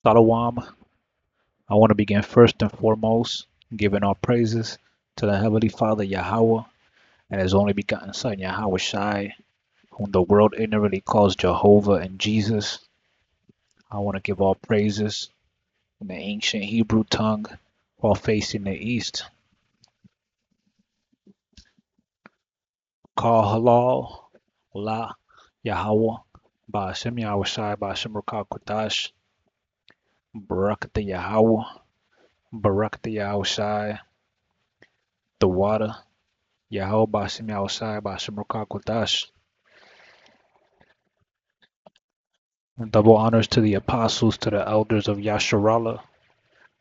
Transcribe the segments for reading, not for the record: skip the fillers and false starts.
Salawam. I want to begin first and foremost giving all praises to the Heavenly Father Yahweh and His only begotten Son Yahweh Shai, whom the world ignorantly calls Jehovah and Jesus. I want to give all praises in the ancient Hebrew tongue while facing the east. Call halal, la, Yahweh, Ba'ashem Yahweh Shai, Ba'ashem Rakah Kodash, Barakatah Yahweh, Barakatah Yahweh Shai, the water, Yahweh Ba'ashem Yahweh Shai, Ba'ashem Rakah Kodash. Double honors to the apostles, to the elders of Yasharala,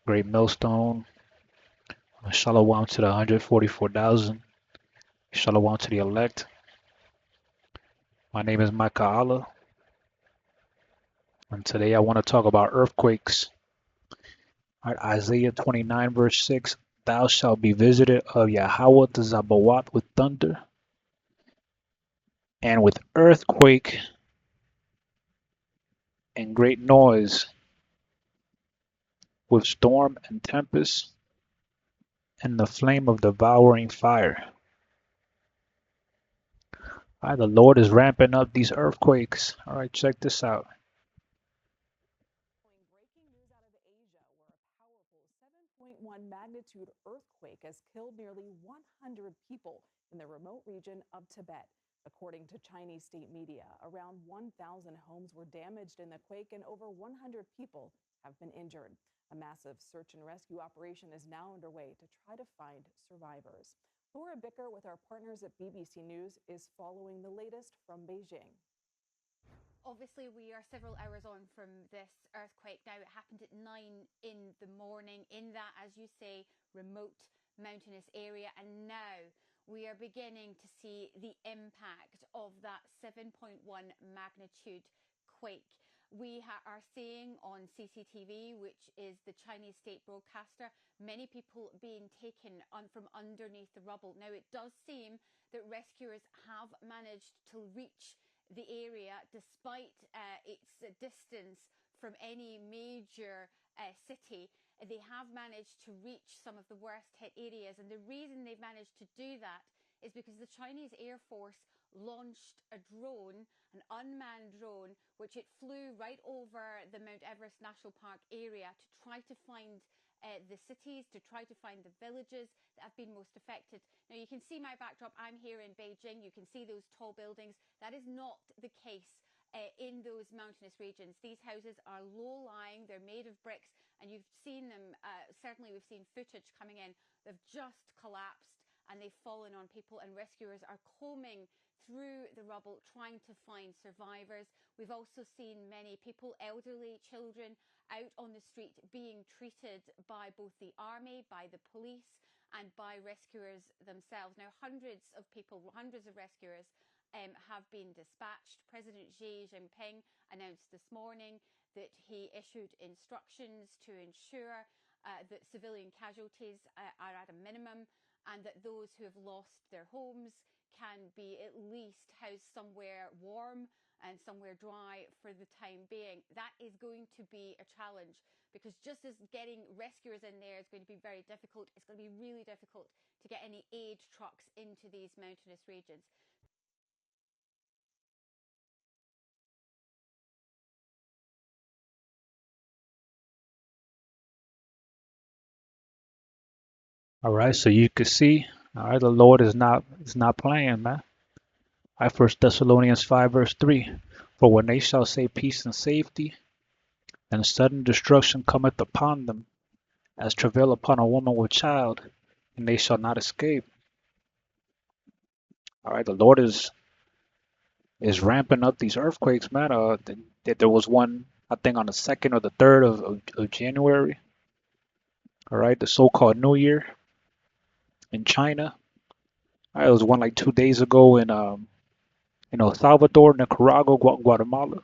Greatmillstone. Shalom to the 144,000. Shalom to the elect. My name is Micah Allah, and today I want to talk about earthquakes. All right, Isaiah 29, verse 6. Thou shalt be visited of Yahweh the Zabawat with thunder and with earthquake and great noise, with storm and tempest and the flame of devouring fire. All right, the Lord is ramping up these earthquakes. All right, check this out. Breaking news out of Asia, where a powerful 7.1 magnitude earthquake has killed nearly 100 people in the remote region of Tibet. According to Chinese state media, around 1,000 homes were damaged in the quake and over 100 people have been injured. A massive search and rescue operation is now underway to try to find survivors. Laura Bicker with our partners at BBC News is following the latest from Beijing. Obviously, we are several hours on from this earthquake now. It happened at 9 in the morning in that, as you say, remote mountainous area. And now we are beginning to see the impact of that 7.1 magnitude quake. We are seeing on CCTV, which is the Chinese state broadcaster, many people being taken from underneath the rubble. Now, it does seem that rescuers have managed to reach the area despite its distance from any major city. They have managed to reach some of the worst hit areas, and the reason they've managed to do that is because the Chinese Air Force launched a drone, an unmanned drone, which it flew right over the Mount Everest National Park area to try to find the cities, to try to find the villages that have been most affected. Now, you can see my backdrop. I'm here in Beijing. You can see those tall buildings. That is not the case in those mountainous regions. These houses are low-lying. They're made of bricks, and you've seen them. Certainly, we've seen footage coming in. They've just collapsed, and they've fallen on people, and rescuers are combing through the rubble trying to find survivors. We've also seen many people, elderly, children, out on the street being treated by both the army, by the police, and by rescuers themselves. Now, hundreds of people, hundreds of rescuers have been dispatched. President Xi Jinping announced this morning that he issued instructions to ensure that civilian casualties are at a minimum, and that those who have lost their homes can be at least housed somewhere warm and somewhere dry for the time being. That is going to be a challenge, because just as getting rescuers in there is going to be very difficult, it's going to be really difficult to get any aid trucks into these mountainous regions. All right, so you can see, all right, the Lord is not playing, man. All right, First Thessalonians 5, verse 3. For when they shall say peace and safety, and sudden destruction cometh upon them, as travail upon a woman with child, and they shall not escape. All right, the Lord is ramping up these earthquakes, man. There was one, I think, on the 2nd or the 3rd of January. All right, the so-called New Year in China. All right, there was one like 2 days ago in El Salvador, Nicaragua, Guatemala. All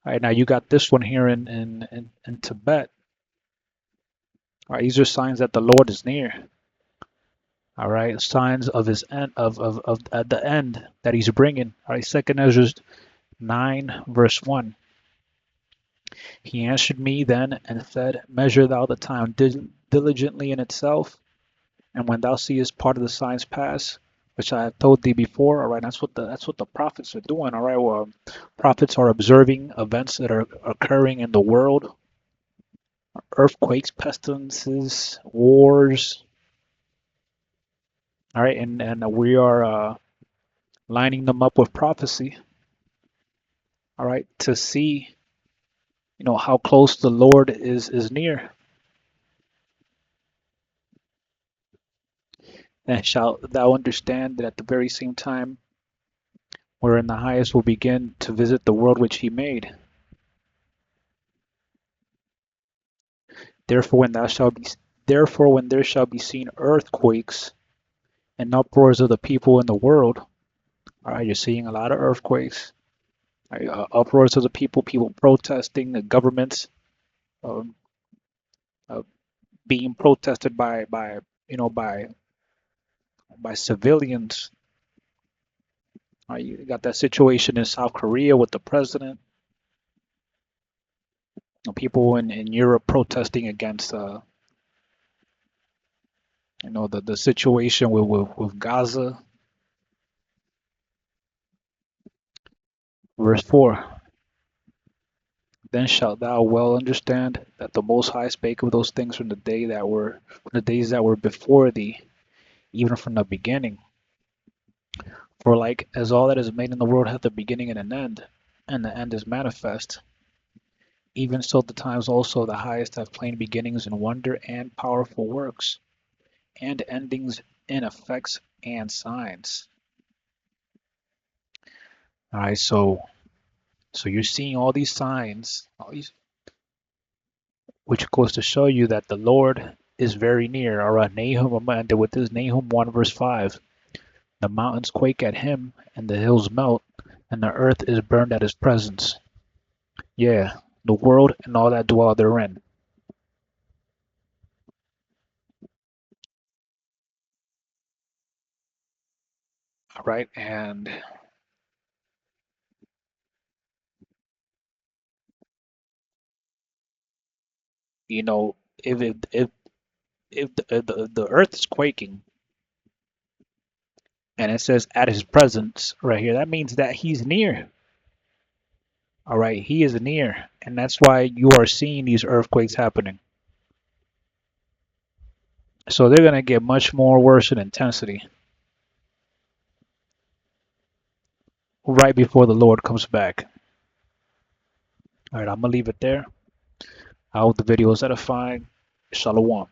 right, now you got this one here in Tibet. All right, these are signs that the Lord is near. All right, signs of his end, of at the end that he's bringing. All right, Second Ezra 9, verse 1. He answered me then and said, Measure thou the time diligently in itself, and when thou seest part of the signs pass, which I have told thee before. All right, that's what the prophets are doing. All right, well, prophets are observing events that are occurring in the world: earthquakes, pestilences, wars. All right, and we are lining them up with prophecy. All right, to see how close the Lord is near. Then shalt thou understand that at the very same time wherein the highest will begin to visit the world which he made. Therefore when thou shalt be Therefore when there shall be seen earthquakes and uproars of the people in the world, all right, you're seeing a lot of earthquakes, right, uproars of the people protesting, the governments um, uh, being protested by civilians. You got that situation in South Korea with the president, people in Europe protesting against the situation with Gaza. Verse 4. Then shalt thou well understand that the Most High spake of those things from the days that were before thee, even from the beginning. For like as all that is made in the world hath a beginning and an end, and the end is manifest, even so the times also the highest have plain beginnings in wonder and powerful works, and endings in effects and signs. All right, so you're seeing all these signs, which goes to show you that the Lord is very near. All right, Nahum, I'm going to end with this Nahum 1 verse 5. The mountains quake at him, and the hills melt, and the earth is burned at his presence. Yeah, the world and all that dwell therein. All right, and you know, if the earth is quaking, and it says at his presence right here, that means that he's near. All right, he is near, and that's why you are seeing these earthquakes happening. So they're gonna get much more worse in intensity right before the Lord comes back. All right, I'm gonna leave it there. I hope the video is edifying. Shalom.